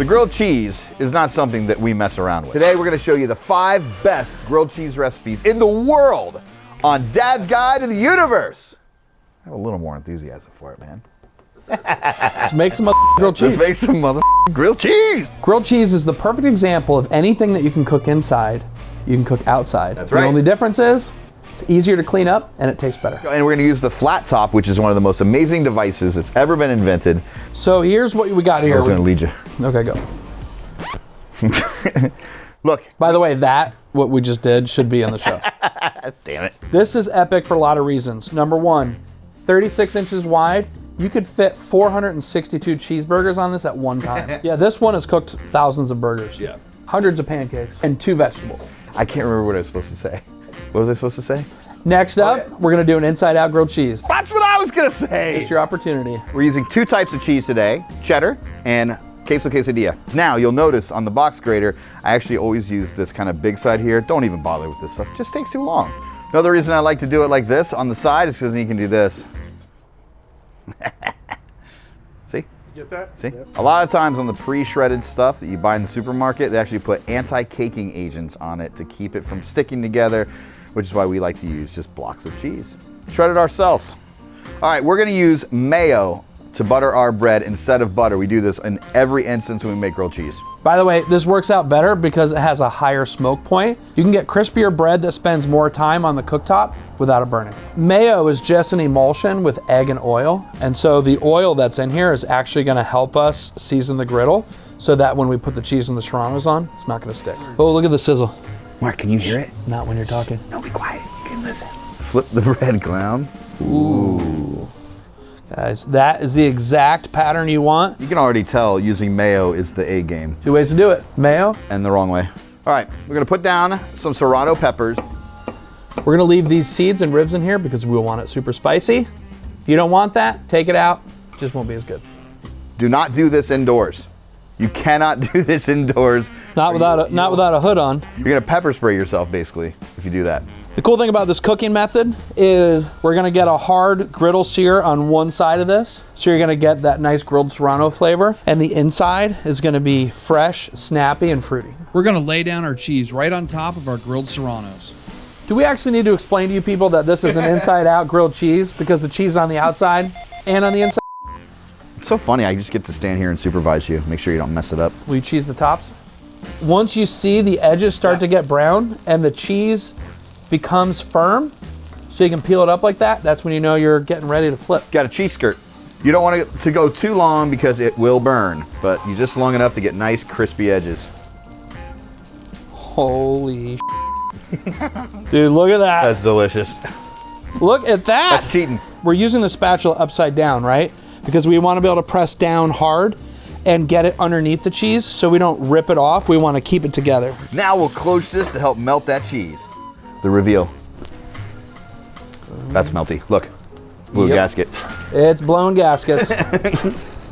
The grilled cheese is not something that we mess around with. Today we're gonna show you the 5 best grilled cheese recipes in the world on Dad's Guide to the Universe. I have a little more enthusiasm for it, man. Let's make some grilled cheese. Let's make some grilled cheese. Grilled cheese is the perfect example of anything that you can cook inside, you can cook outside. That's right. The only difference is it's easier to clean up and it tastes better. And we're gonna use the flat top, which is one of the most amazing devices that's ever been invented. So here's what we got here. I was gonna lead you. Okay, go. Look. By the way, what we just did should be on the show. Damn it. This is epic for a lot of reasons. Number one, 36 inches wide. You could fit 462 cheeseburgers on this at one time. Yeah, this one has cooked thousands of burgers. Yeah. Hundreds of pancakes and 2 vegetables. I can't remember what I was supposed to say. What was I supposed to say? Next up, we're gonna do an inside-out grilled cheese. That's what I was gonna say. It's your opportunity. We're using 2 types of cheese today, cheddar and queso quesadilla. Now, you'll notice on the box grater, I actually always use this kind of big side here. Don't even bother with this stuff, it just takes too long. Another reason I like to do it like this on the side is because then you can do this. See? Get that? See? Yep. A lot of times on the pre-shredded stuff that you buy in the supermarket, they actually put anti-caking agents on it to keep it from sticking together, which is why we like to use just blocks of cheese. Shred it ourselves. All right, we're gonna use mayo to butter our bread instead of butter. We do this in every instance when we make grilled cheese. By the way, this works out better because it has a higher smoke point. You can get crispier bread that spends more time on the cooktop without it burning. Mayo is just an emulsion with egg and oil. And so the oil that's in here is actually gonna help us season the griddle so that when we put the cheese and the serranos on, it's not gonna stick. Oh, look at the sizzle. Mark, can you hear it? Not when you're talking. No, be quiet, you can listen. Flip the bread, clown. Ooh. Guys, that is the exact pattern you want. You can already tell using mayo is the A game. 2 ways to do it. Mayo. And the wrong way. All right, we're gonna put down some serrano peppers. We're gonna leave these seeds and ribs in here because we want it super spicy. If you don't want that, take it out. It just won't be as good. Do not do this indoors. You cannot do this indoors. Not without a hood on. You're gonna pepper spray yourself basically if you do that. The cool thing about this cooking method is we're gonna get a hard griddle sear on one side of this. So you're gonna get that nice grilled serrano flavor, and the inside is gonna be fresh, snappy, and fruity. We're gonna lay down our cheese right on top of our grilled serranos. Do we actually need to explain to you people that this is an inside-out grilled cheese because the cheese is on the outside and on the inside? It's so funny, I just get to stand here and supervise you, make sure you don't mess it up. Will you cheese the tops? Once you see the edges start to get brown and the cheese becomes firm, so you can peel it up like that, that's when you know you're getting ready to flip. Got a cheese skirt. You don't want it to go too long because it will burn, but you just long enough to get nice crispy edges. Holy dude, look at that. That's delicious. Look at that. That's cheating. We're using the spatula upside down, right? Because we want to be able to press down hard and get it underneath the cheese so we don't rip it off. We want to keep it together. Now we'll close this to help melt that cheese. The reveal. That's melty. Look, blue gasket. It's blown gaskets.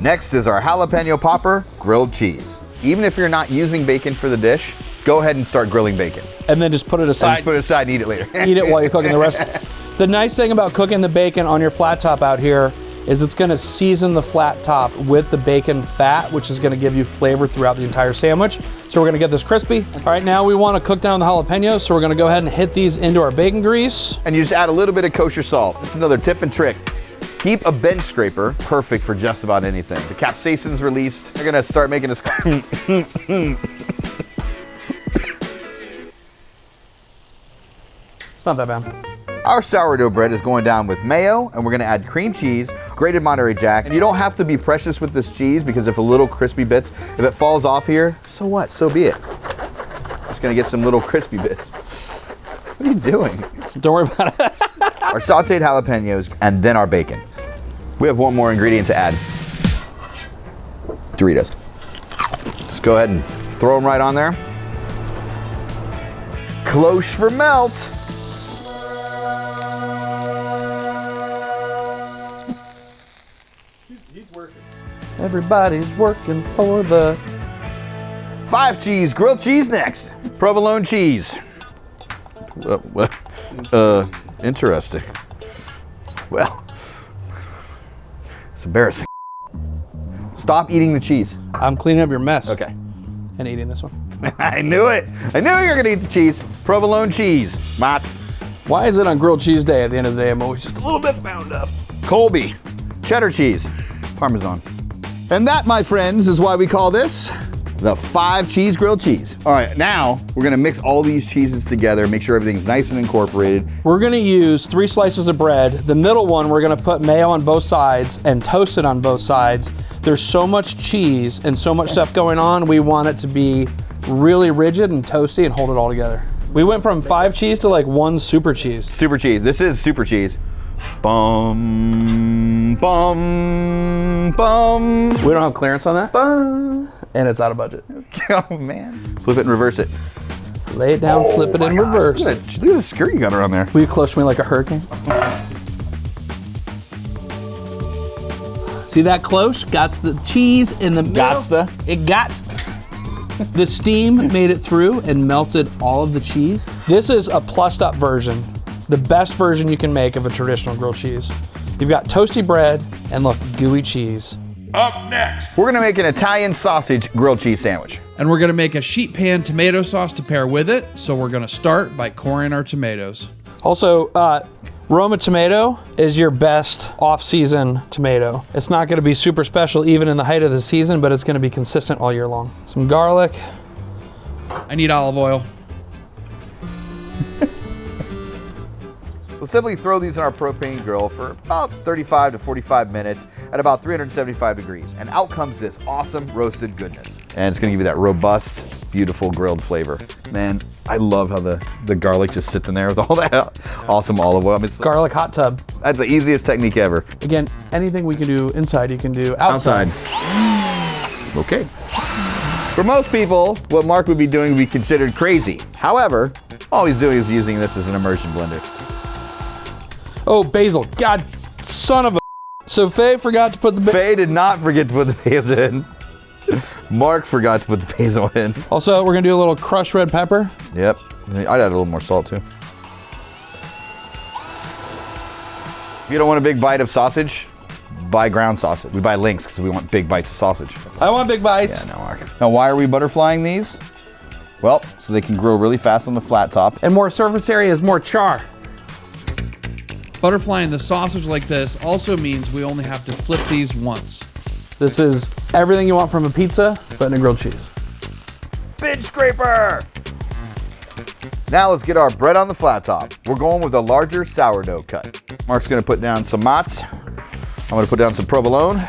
Next is our jalapeno popper grilled cheese. Even if you're not using bacon for the dish, go ahead and start grilling bacon. And then just put it aside. Just put it aside and eat it later. Eat it while you're cooking the rest. The nice thing about cooking the bacon on your flat top out here is it's gonna season the flat top with the bacon fat, which is gonna give you flavor throughout the entire sandwich. So we're gonna get this crispy. All right, now we wanna cook down the jalapenos, so we're gonna go ahead and hit these into our bacon grease. And you just add a little bit of kosher salt. That's another tip and trick. Keep a bench scraper, perfect for just about anything. The capsaicin's released. They're gonna start making this. It's not that bad. Our sourdough bread is going down with mayo, and we're gonna add cream cheese, grated Monterey Jack. And you don't have to be precious with this cheese because if a little crispy bits, if it falls off here, so what? So be it. Just gonna get some little crispy bits. What are you doing? Don't worry about it. Our sauteed jalapenos, and then our bacon. We have one more ingredient to add. Doritos. Just go ahead and throw them right on there. Close for melt. He's working. Everybody's working for the 5 cheese, grilled cheese next. Provolone cheese. Interesting. Well, it's embarrassing. Stop eating the cheese. I'm cleaning up your mess. Okay. And eating this one. I knew it. I knew you were gonna eat the cheese. Provolone cheese. Mats. Why is it on grilled cheese day? At the end of the day, I'm always just a little bit bound up. Colby. Cheddar cheese. Parmesan. And that, my friends, is why we call this the 5 cheese grilled cheese. All right, now we're gonna mix all these cheeses together, make sure everything's nice and incorporated. We're gonna use 3 slices of bread. The middle one, we're gonna put mayo on both sides and toast it on both sides. There's so much cheese and so much stuff going on, we want it to be really rigid and toasty and hold it all together. We went from 5 cheese to like 1 super cheese. Super cheese, this is super cheese. Bum, bum, bum. We don't have clearance on that, Bum. and it's out of budget. Oh man. Flip it and reverse it. Lay it down, flip it in reverse. Look at the skirt you got around there. Will you close to me like a hurricane? See that close? Got the cheese in the middle. Gotsta. It got. The steam made it through and melted all of the cheese. This is a plussed up version. The best version you can make of a traditional grilled cheese. You've got toasty bread and look, gooey cheese. Up next. We're gonna make an Italian sausage grilled cheese sandwich. And we're gonna make a sheet pan tomato sauce to pair with it. So we're gonna start by coring our tomatoes. Also, Roma tomato is your best off-season tomato. It's not gonna be super special even in the height of the season, but it's gonna be consistent all year long. Some garlic. I need olive oil. We'll simply throw these in our propane grill for about 35 to 45 minutes at about 375 degrees. And out comes this awesome roasted goodness. And it's gonna give you that robust, beautiful grilled flavor. Man, I love how the garlic just sits in there with all that awesome olive oil. I mean, Garlic hot tub. that's the easiest technique ever. Again, anything we can do inside, you can do outside. Okay. For most people, what Mark would be doing would be considered crazy. However, all he's doing is using this as an immersion blender. Oh, basil. God, son of a. So Faye forgot to put the Faye did not forget to put the basil in. Mark forgot to put the basil in. Also, we're gonna do a little crushed red pepper. Yep. I'd add a little more salt too. If you don't want a big bite of sausage, buy ground sausage. We buy links because we want big bites of sausage. I want big bites. Yeah, no, Mark. Now, why are we butterflying these? Well, so they can grow really fast on the flat top. And more surface area is more char. Butterflying the sausage like this also means we only have to flip these once. This is everything you want from a pizza, but in a grilled cheese. Big scraper! Now let's get our bread on the flat top. We're going with a larger sourdough cut. Mark's gonna put down some mozz. I'm gonna put down some provolone.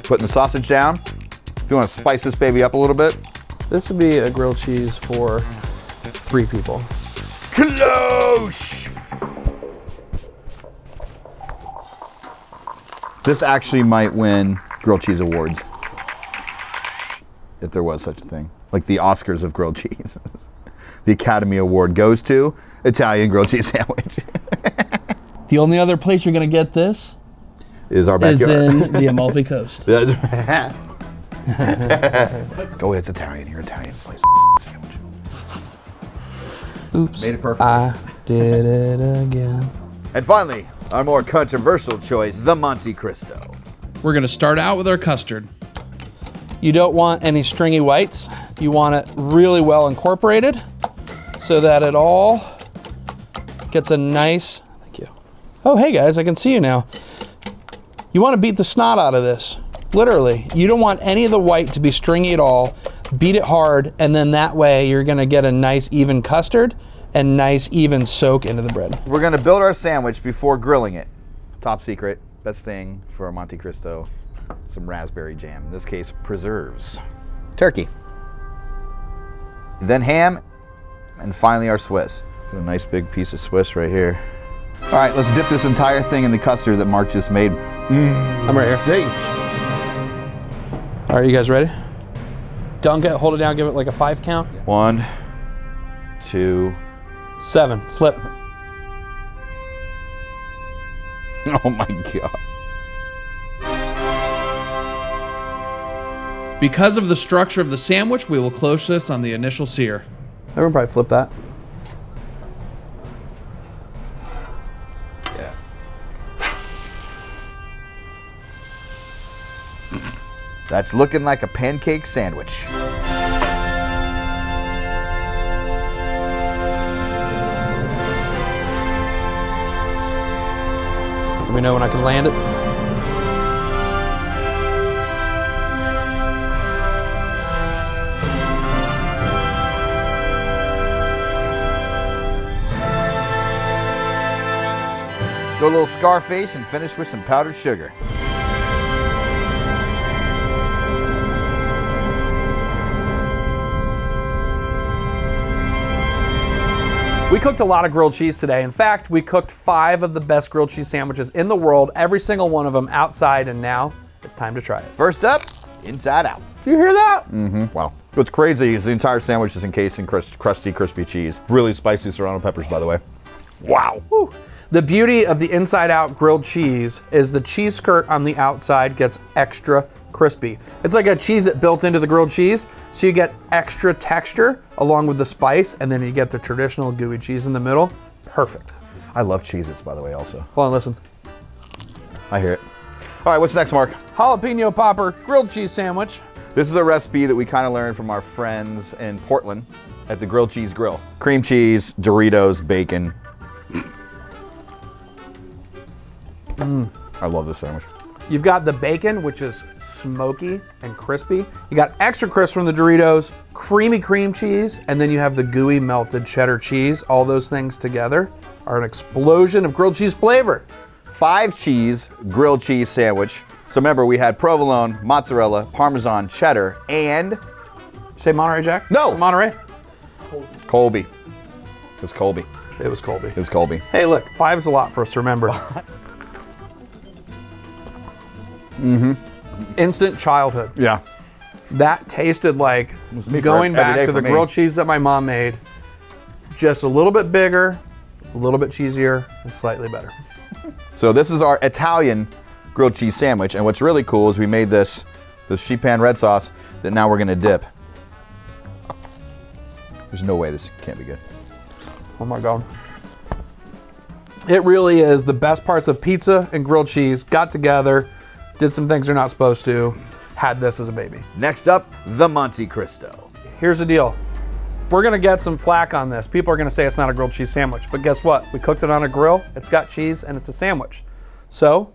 Putting the sausage down. If you wanna spice this baby up a little bit. This would be a grilled cheese for 3 people. Close! This actually might win grilled cheese awards. If there was such a thing. Like the Oscars of grilled cheese. The Academy Award goes to Italian grilled cheese sandwich. The only other place you're gonna get this Is our is backyard. in the Amalfi Coast. Let's go, it's Italian. You're Italian. Slice sandwich. Oops. Made it perfect. I did it again. And finally, our more controversial choice, the Monte Cristo. We're gonna start out with our custard. You don't want any stringy whites. You want it really well incorporated so that it all gets a nice, thank you. Oh, hey guys, I can see you now. You want to beat the snot out of this, literally. You don't want any of the white to be stringy at all. Beat it hard, and then that way you're gonna get a nice even custard and nice even soak into the bread. We're gonna build our sandwich before grilling it. Top secret, best thing for a Monte Cristo, some raspberry jam. In this case, preserves. Turkey. Then ham, and finally our Swiss. Put a nice big piece of Swiss right here. All right, let's dip this entire thing in the custard that Mark just made. I'm right here. Hey. All right, you guys ready? Dunk it, hold it down, give it like a 5 count. 1, 2. 7, slip. Oh my God. Because of the structure of the sandwich, we will close this on the initial sear. Everyone probably flip that. Yeah. That's looking like a pancake sandwich. Let me know when I can land it. Go a little Scarface and finish with some powdered sugar. We cooked a lot of grilled cheese today. In fact, we cooked 5 of the best grilled cheese sandwiches in the world, every single one of them outside, and now it's time to try it. First up, inside out. Do you hear that? Wow. What's crazy is the entire sandwich is encased in crusty, crispy cheese. Really spicy serrano peppers, by the way. Wow. Woo. The beauty of the inside out grilled cheese is the cheese skirt on the outside gets extra crispy. It's like a Cheez-It built into the grilled cheese, so you get extra texture along with the spice, and then you get the traditional gooey cheese in the middle. Perfect. I love Cheez-Its, by the way, also. Hold on, listen. I hear it. All right, what's next, Mark? Jalapeno Popper grilled cheese sandwich. This is a recipe that we kind of learned from our friends in Portland at the Grilled Cheese Grill. Cream cheese, Doritos, bacon. I love this sandwich. You've got the bacon, which is smoky and crispy. You got extra crisp from the Doritos, creamy cream cheese, and then you have the gooey melted cheddar cheese. All those things together are an explosion of grilled cheese flavor. 5 cheese grilled cheese sandwich. So remember, we had provolone, mozzarella, Parmesan, cheddar, and... Say Monterey Jack? No. Monterey? Colby. It was Colby. It was Colby. It was Colby. Hey, look, 5's a lot for us to remember. Instant childhood. Yeah. That tasted like me going for every back day to for the me. grilled cheese that my mom made. Just a little bit bigger, a little bit cheesier, and slightly better. So this is our Italian grilled cheese sandwich, and what's really cool is we made this sheet pan red sauce that now we're gonna dip. There's no way this can't be good. Oh my God. It really is the best parts of pizza and grilled cheese got together, did some things they're not supposed to, had this as a baby. Next up, the Monte Cristo. Here's the deal. We're gonna get some flack on this. People are gonna say it's not a grilled cheese sandwich, but guess what? We cooked it on a grill, it's got cheese, and it's a sandwich. So,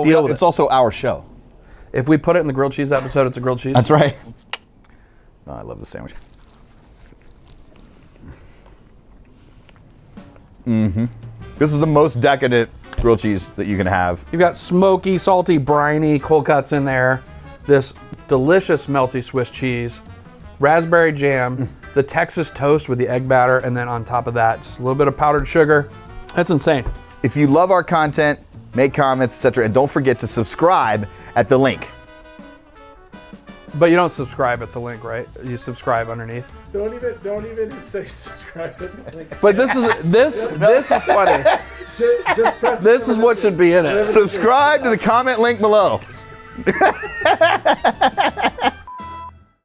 deal with It's it. also our show. If we put it in the grilled cheese episode, it's a grilled cheese. That's right. Oh, I love this sandwich. This is the most decadent grilled cheese that you can have. You've got smoky, salty, briny cold cuts in there, this delicious melty Swiss cheese, raspberry jam, the Texas toast with the egg batter, and then on top of that, just a little bit of powdered sugar. That's insane. If you love our content, make comments, etc., and don't forget to subscribe at the link. But you don't subscribe at the link, right? You subscribe underneath. Don't even say subscribe. But this is funny. Just press. This is what should be in it. Subscribe to the comment link below.